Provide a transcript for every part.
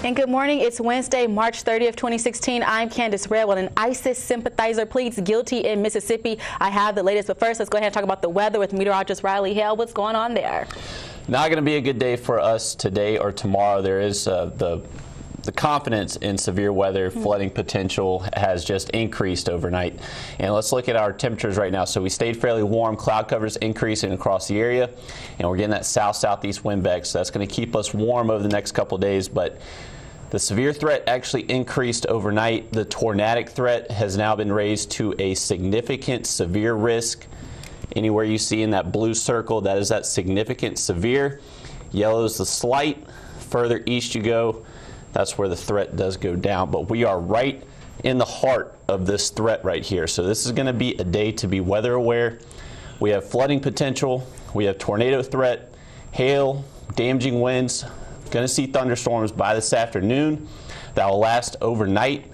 And good morning. It's Wednesday, March 30th, 2016. I'm Candace Redwell. An ISIS sympathizer pleads guilty in Mississippi. I have the latest, but first, let's go ahead and talk about the weather with meteorologist Riley Hale. What's going on there? Not going to be a good day for us today or tomorrow. There is the confidence in severe weather flooding potential has just increased overnight. And let's look at our temperatures right now. So we stayed fairly warm, cloud covers increasing across the area, and we're getting that south-southeast wind back, so that's going to keep us warm over the next couple of days. But the severe threat actually increased overnight. The tornadic threat has now been raised to a significant severe risk. Anywhere you see in that blue circle, that is that significant severe. Yellow is the slight. Further east you go, that's where the threat does go down. But we are right in the heart of this threat right here. So this is going to be a day to be weather aware. We have flooding potential. We have tornado threat, hail, damaging winds. Going to see thunderstorms by this afternoon that will last overnight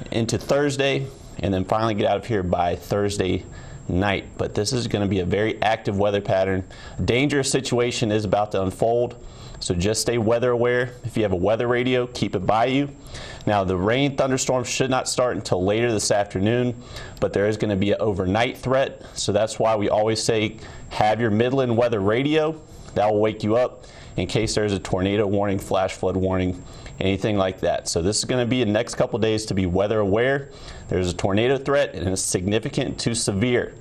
into Thursday, and then finally get out of here by Thursday night. But this is going to be a very active weather pattern. A dangerous situation is about to unfold, so just stay weather aware. If you have a weather radio, keep it by you. Now, the rain thunderstorms should not start until later this afternoon, but there is going to be an overnight threat, so that's why we always say have your Midland weather radio. That will wake you up in case there's a tornado warning, flash flood warning, anything like that. So this is going to be the next couple days to be weather aware. There's a tornado threat, and it's significant to severe.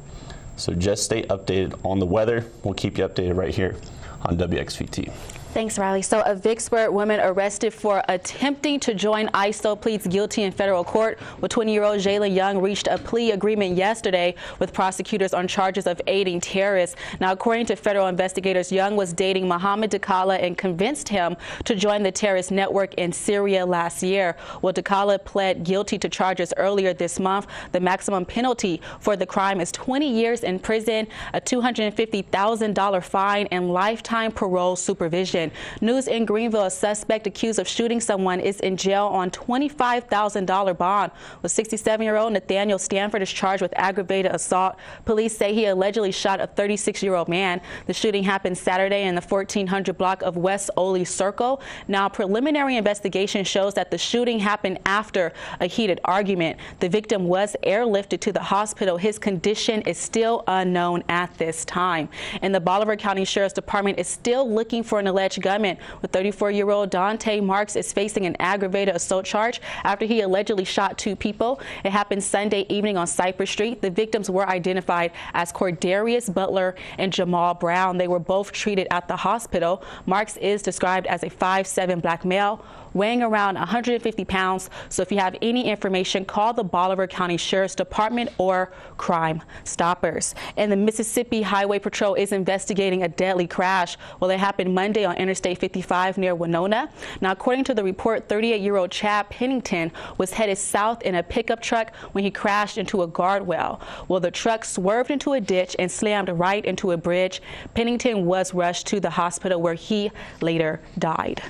So just stay updated on the weather. We'll keep you updated right here on WXVT. Thanks, Riley. So a Vicksburg woman arrested for attempting to join ISIL pleads guilty in federal court. Well, 20-year-old Jayla Young reached a plea agreement yesterday with prosecutors on charges of aiding terrorists. Now, according to federal investigators, Young was dating Mohammed Dakala and convinced him to join the terrorist network in Syria last year. Well, Dakala pled guilty to charges earlier this month. The maximum penalty for the crime is 20 years in prison, a $250,000 fine, and lifetime parole supervision. News in Greenville: a suspect accused of shooting someone is in jail on $25,000 bond. Well, 67-year-old Nathaniel Stanford is charged with aggravated assault. Police say he allegedly shot a 36-year-old man. The shooting happened Saturday in the 1400 block of West Ole Circle. Now, preliminary investigation shows that the shooting happened after a heated argument. The victim was airlifted to the hospital. His condition is still unknown at this time. And the Bolivar County Sheriff's Department is still looking for an alleged gunman. With 34-year-old Dante Marks is facing an aggravated assault charge after he allegedly shot two people. It happened Sunday evening on Cypress Street. The victims were identified as Cordarius Butler and Jamal Brown. They were both treated at the hospital. Marks is described as a 5'7" black male, weighing around 150 pounds. So if you have any information, call the Bolivar County Sheriff's Department or Crime Stoppers. And the Mississippi Highway Patrol is investigating a deadly crash. Well, it happened Monday on Interstate 55 near Winona. Now, according to the report, 38-year-old Chad Pennington was headed south in a pickup truck when he crashed into a guardrail. Well, the truck swerved into a ditch and slammed right into a bridge. Pennington was rushed to the hospital where he later died.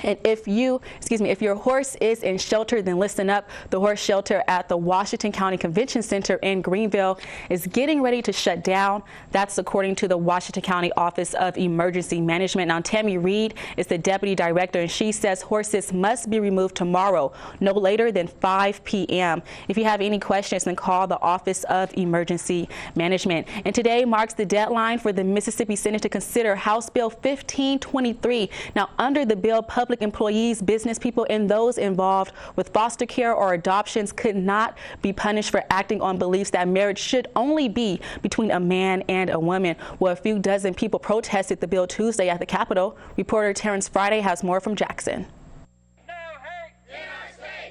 And if your horse is in shelter, then listen up. The horse shelter at the Washington County Convention Center in Greenville is getting ready to shut down. That's according to the Washington County Office of Emergency Management. Now, Tammy Reed is the deputy director, and she says horses must be removed tomorrow, no later than 5 p.m. If you have any questions, then call the Office of Emergency Management. And today marks the deadline for the Mississippi Senate to consider House Bill 1523. Now, under the bill, public employees, business people, and those involved with foster care or adoptions could not be punished for acting on beliefs that marriage should only be between a man and a woman. Well, a few dozen people protested the bill Tuesday at the Capitol. Reporter Terrence Friday has more from Jackson.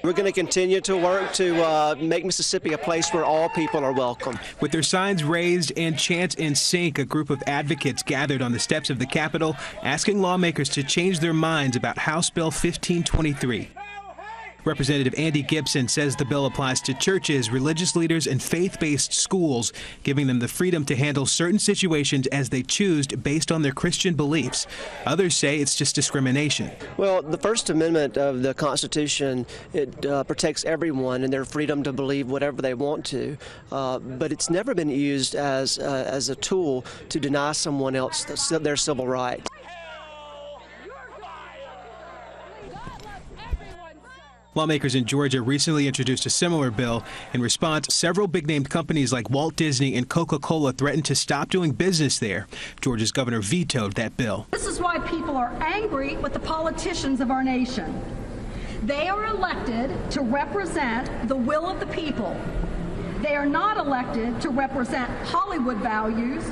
We're going to continue to work to make Mississippi a place where all people are welcome. With their signs raised and chants in sync, a group of advocates gathered on the steps of the Capitol, asking lawmakers to change their minds about House Bill 1523. Representative Andy Gibson says the bill applies to churches, religious leaders, and faith-based schools, giving them the freedom to handle certain situations as they choose based on their Christian beliefs. Others say it's just discrimination. Well, the First Amendment of the Constitution, it protects everyone and their freedom to believe whatever they want to, but it's never been used as a tool to deny someone else their civil rights. Lawmakers in Georgia recently introduced a similar bill. In response, several big-name companies like Walt Disney and Coca-Cola threatened to stop doing business there. Georgia's governor vetoed that bill. This is why people are angry with the politicians of our nation. They are elected to represent the will of the people. They are not elected to represent Hollywood values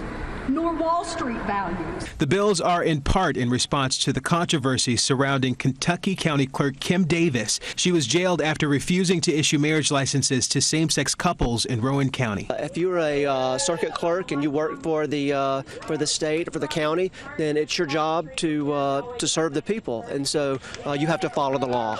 nor Wall Street values. The bills are in part in response to the controversy surrounding Kentucky County Clerk Kim Davis. She was jailed after refusing to issue marriage licenses to same-sex couples in Rowan County. If you're a circuit clerk and you work for the state or for the county, then it's your job to serve the people, and so you have to follow the law.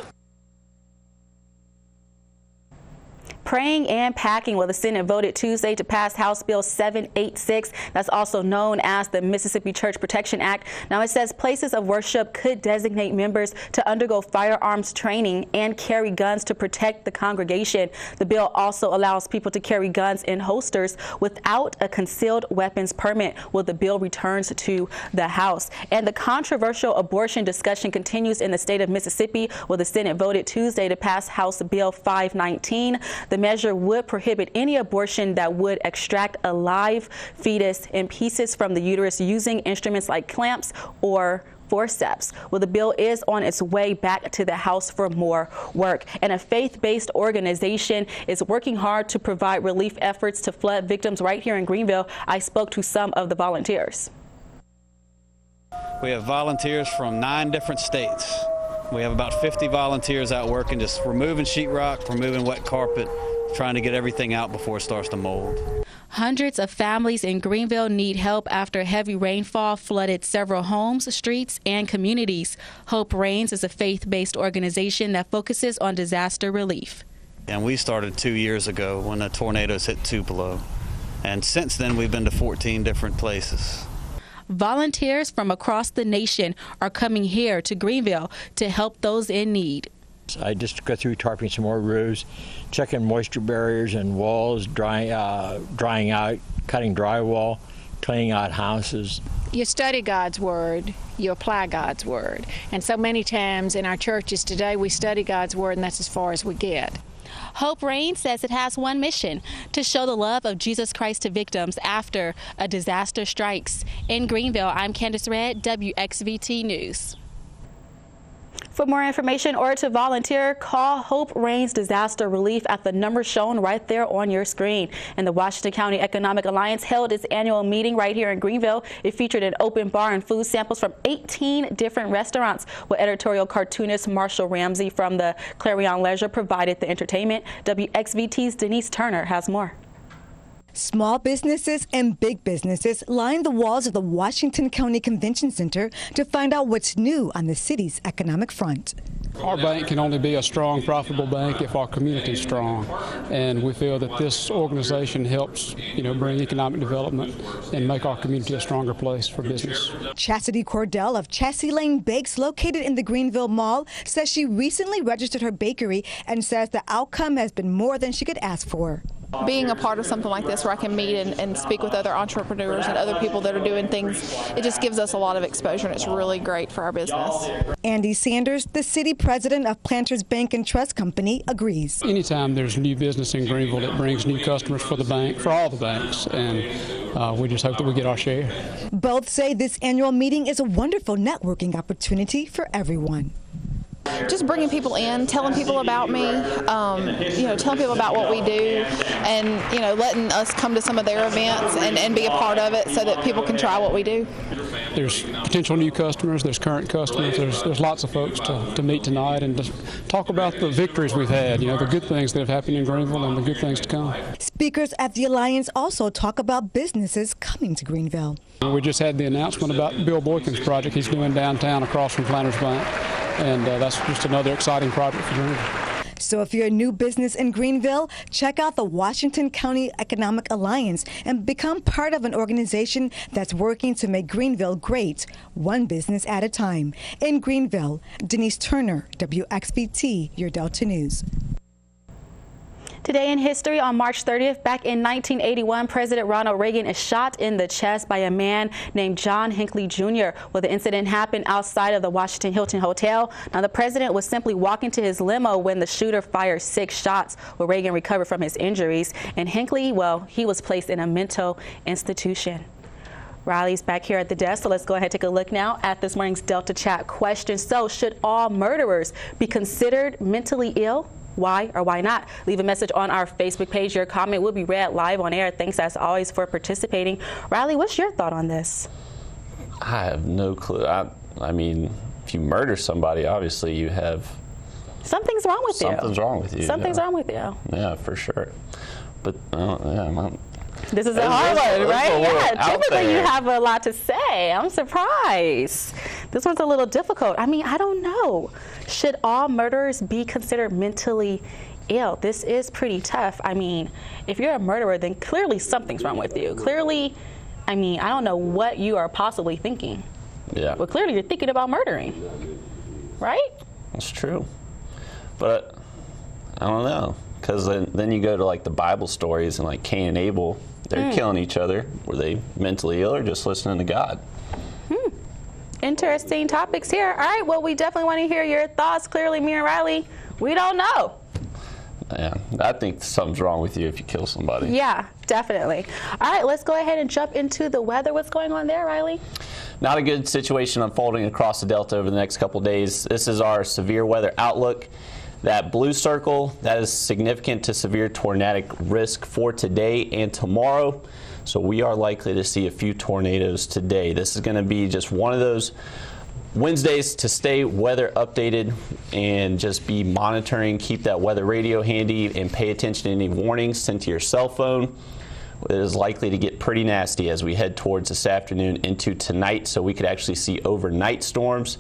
Praying and packing. Well, the Senate voted Tuesday to pass House Bill 786. That's also known as the Mississippi Church Protection Act. Now, it says places of worship could designate members to undergo firearms training and carry guns to protect the congregation. The bill also allows people to carry guns in holsters without a concealed weapons permit. Well, the bill returns to the House. And the controversial abortion discussion continues in the state of Mississippi. Well, the Senate voted Tuesday to pass House Bill 519. The measure would prohibit any abortion that would extract a live fetus in pieces from the uterus using instruments like clamps or forceps. Well, the bill is on its way back to the House for more work. And a faith-based organization is working hard to provide relief efforts to flood victims right here in Greenville. I spoke to some of the volunteers. We have volunteers from 9 different states. We have about 50 volunteers out working, just removing sheetrock, removing wet carpet, trying to get everything out before it starts to mold. Hundreds of families in Greenville need help after heavy rainfall flooded several homes, streets, and communities. Hope Reigns is a faith-based organization that focuses on disaster relief. And we started 2 years ago when the tornadoes hit Tupelo. And since then, we've been to 14 different places. Volunteers from across the nation are coming here to Greenville to help those in need. I just go through tarping some more roofs, checking moisture barriers and walls, drying out, cutting drywall, cleaning out houses. You study God's Word, you apply God's Word. And so many times in our churches today, we study God's Word, and that's as far as we get. Hope Reigns says it has one mission: to show the love of Jesus Christ to victims after a disaster strikes. In Greenville, I'm Candace Redd, WXVT News. For more information or to volunteer, call Hope Reigns Disaster Relief at the number shown right there on your screen. And the Washington County Economic Alliance held its annual meeting right here in Greenville. It featured an open bar and food samples from 18 different restaurants, with editorial cartoonist Marshall Ramsey from the Clarion Ledger provided the entertainment. WXVT's Denise Turner has more. Small businesses and big businesses line the walls of the Washington County Convention Center to find out what's new on the city's economic front. Our bank can only be a strong, profitable bank if our community is strong, and we feel that this organization helps, bring economic development and make our community a stronger place for business. Chastity Cordell of Chassis Lane Bakes, located in the Greenville Mall, says she recently registered her bakery and says the outcome has been more than she could ask for. Being a part of something like this where I can meet and speak with other entrepreneurs and other people that are doing things, it just gives us a lot of exposure, and it's really great for our business. Andy Sanders, the city president of Planters Bank and Trust Company, agrees. Anytime there's new business in Greenville, it brings new customers for the bank, for all the banks, and we just hope that we get our share. Both say this annual meeting is a wonderful networking opportunity for everyone. Just bringing people in, telling people about me, telling people about what we do, and letting us come to some of their events and be a part of it so that people can try what we do. There's potential new customers, there's current customers, there's lots of folks to meet tonight and to talk about the victories we've had, the good things that have happened in Greenville and the good things to come. Speakers at the Alliance also talk about businesses coming to Greenville. We just had the announcement about Bill Boykin's project he's doing downtown across from Planters Bank, and that's just another exciting project for Greenville. So if you're a new business in Greenville, check out the Washington County Economic Alliance and become part of an organization that's working to make Greenville great, one business at a time. In Greenville, Denise Turner, WXVT, your Delta News. Today in history, on March 30th, back in 1981, President Ronald Reagan is shot in the chest by a man named John Hinckley Jr. Well, the incident happened outside of the Washington Hilton Hotel. Now, the president was simply walking to his limo when the shooter fired 6 shots, where Reagan recovered from his injuries. And Hinckley, well, he was placed in a mental institution. Riley's back here at the desk, so let's go ahead and take a look now at this morning's Delta Chat question. So, should all murderers be considered mentally ill? Why or why not? Leave a message on our Facebook page. Your comment will be read live on air. Thanks as always for participating. Riley, what's your thought on this? I have no clue. I mean, if you murder somebody, obviously you have... Something's wrong with you. Something's wrong with you. Something's wrong with you. Yeah, for sure. But, this is a hard one, right? Yeah, typically you have a lot to say. I'm surprised. This one's a little difficult. I mean, I don't know. Should all murderers be considered mentally ill? This is pretty tough. I mean, if you're a murderer, then clearly something's wrong with you. Clearly, I mean, I don't know what you are possibly thinking. Yeah. But clearly you're thinking about murdering, right? That's true. But I don't know. Because then you go to like the Bible stories and like Cain and Abel, they're killing each other. Were they mentally ill or just listening to God? Interesting topics here. All right, well, we definitely want to hear your thoughts. Clearly, me and Riley, we don't know. Yeah, I think something's wrong with you if you kill somebody. Yeah, definitely. All right, let's go ahead and jump into the weather. What's going on there, Riley? Not a good situation unfolding across the Delta over the next couple days. This is our severe weather outlook. That blue circle, that is significant to severe tornadic risk for today and tomorrow. So we are likely to see a few tornadoes today. This is going to be just one of those Wednesdays to stay weather updated and just be monitoring, keep that weather radio handy and pay attention to any warnings sent to your cell phone. It is likely to get pretty nasty as we head towards this afternoon into tonight, so we could actually see overnight storms,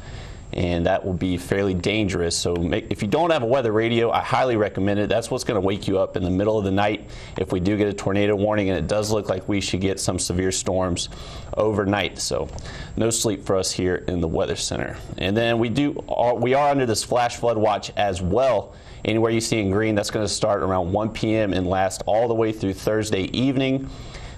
and that will be fairly dangerous. So if you don't have a weather radio, I highly recommend it. That's what's going to wake you up in the middle of the night if we do get a tornado warning, and it does look like we should get some severe storms overnight. So no sleep for us here in the Weather Center. And then we are under this flash flood watch as well. Anywhere you see in green, that's going to start around 1 p.m. and last all the way through Thursday evening.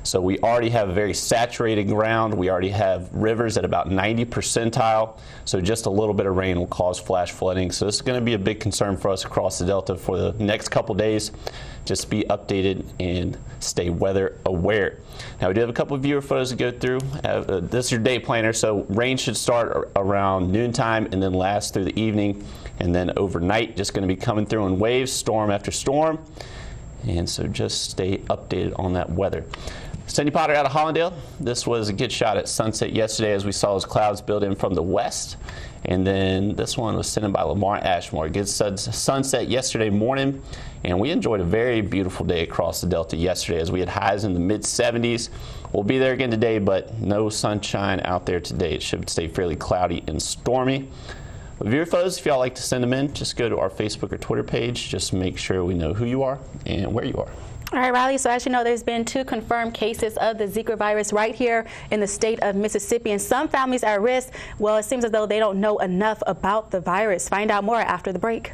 So we already have very saturated ground. We already have rivers at about 90 percentile. So just a little bit of rain will cause flash flooding. So this is going to be a big concern for us across the Delta for the next couple days. Just be updated and stay weather aware. Now we do have a couple of viewer photos to go through. This is your day planner. So rain should start around noontime and then last through the evening. And then overnight, just going to be coming through in waves, storm after storm. And so just stay updated on that weather. Cindy Potter out of Hollandale. This was a good shot at sunset yesterday as we saw those clouds build in from the west. And then this one was sent in by Lamar Ashmore. Good sunset yesterday morning. And we enjoyed a very beautiful day across the Delta yesterday as we had highs in the mid-70s. We'll be there again today, but no sunshine out there today. It should stay fairly cloudy and stormy. Viewer photos, if y'all like to send them in, just go to our Facebook or Twitter page. Just make sure we know who you are and where you are. All right, Riley, so as you know, there's been 2 confirmed cases of the Zika virus right here in the state of Mississippi, and some families are at risk. Well, it seems as though they don't know enough about the virus. Find out more after the break.